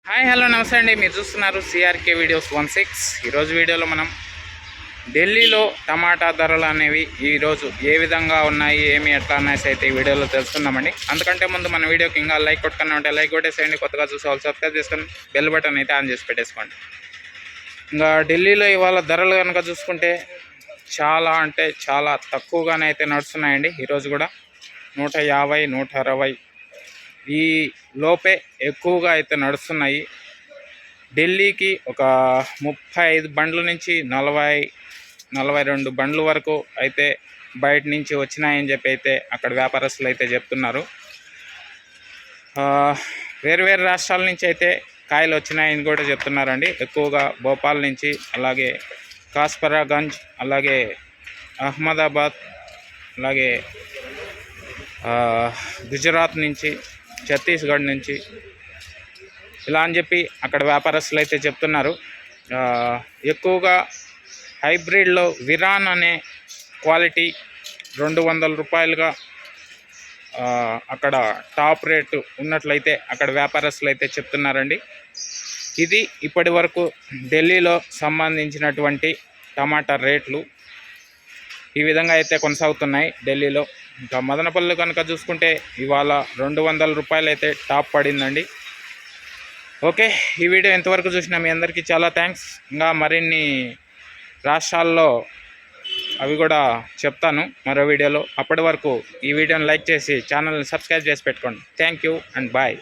Hi hello నమస్తే అండి. మీరు చూస్తున్నారు సిఆర్కే వీడియోస్ 16. ఈరోజు వీడియోలో మనం ఢిల్లీలో టమాటా ధరలు అనేవి ఈరోజు ఏ విధంగా ఉన్నాయి, ఏమి ఎట్లా అనేసి అయితే ఈ వీడియోలో తెలుసుకుందామండి. అందుకంటే ముందు మన వీడియోకి ఇంకా లైక్ కొట్టుకుని ఉంటే లైక్ కొట్టేసేయండి. కొత్తగా చూసే వాళ్ళు సబ్స్క్రైబ్ చేసుకొని బెల్ బటన్ అయితే ఆన్ చేసి పెట్టేసుకోండి. ఇంకా ఢిల్లీలో ఇవాళ ధరలు కనుక చూసుకుంటే చాలా అంటే చాలా తక్కువగానే అయితే నడుస్తున్నాయండి. ఈరోజు కూడా 150, 160 ఈ లోపే ఎక్కువగా అయితే నడుస్తున్నాయి. ఢిల్లీకి ఒక 35 బండ్ల నుంచి 42 బండ్ల వరకు అయితే బయట నుంచి వచ్చినాయని చెప్పి అయితే అక్కడ వ్యాపారస్తులు అయితే చెప్తున్నారు. వేరు రాష్ట్రాల నుంచి అయితే కాయలు వచ్చినాయని కూడా చెప్తున్నారండి. ఎక్కువగా భోపాల్ నుంచి, అలాగే కాస్పరాగంజ్, అలాగే అహ్మదాబాద్, అలాగే గుజరాత్ నుంచి, ఛత్తీస్గఢ్ నుంచి ఇలా అని చెప్పి అక్కడ వ్యాపారస్తులు అయితే చెప్తున్నారు. ఎక్కువగా హైబ్రిడ్లో విరాన్ అనే క్వాలిటీ 200 రూపాయలుగా అక్కడ టాప్ రేటు ఉన్నట్లయితే అక్కడ వ్యాపారస్తులు అయితే చెప్తున్నారండి. ఇది ఇప్పటి వరకు ఢిల్లీలో సంబంధించినటువంటి టమాటా రేట్లు ఈ విధంగా అయితే కొనసాగుతున్నాయి ఢిల్లీలో. ఇంకా మదనపల్లి కనుక చూసుకుంటే ఇవాళ 200 రూపాయలు అయితే టాప్ పడిందండి. ఓకే, ఈ వీడియో ఎంతవరకు చూసినా మీ అందరికీ చాలా థ్యాంక్స్. ఇంకా మరిన్ని రాష్ట్రాల్లో అవి కూడా చెప్తాను మరో వీడియోలో. అప్పటి వరకు ఈ వీడియోని లైక్ చేసి ఛానల్ని సబ్స్క్రైబ్ చేసి పెట్టుకోండి. Thank you and bye.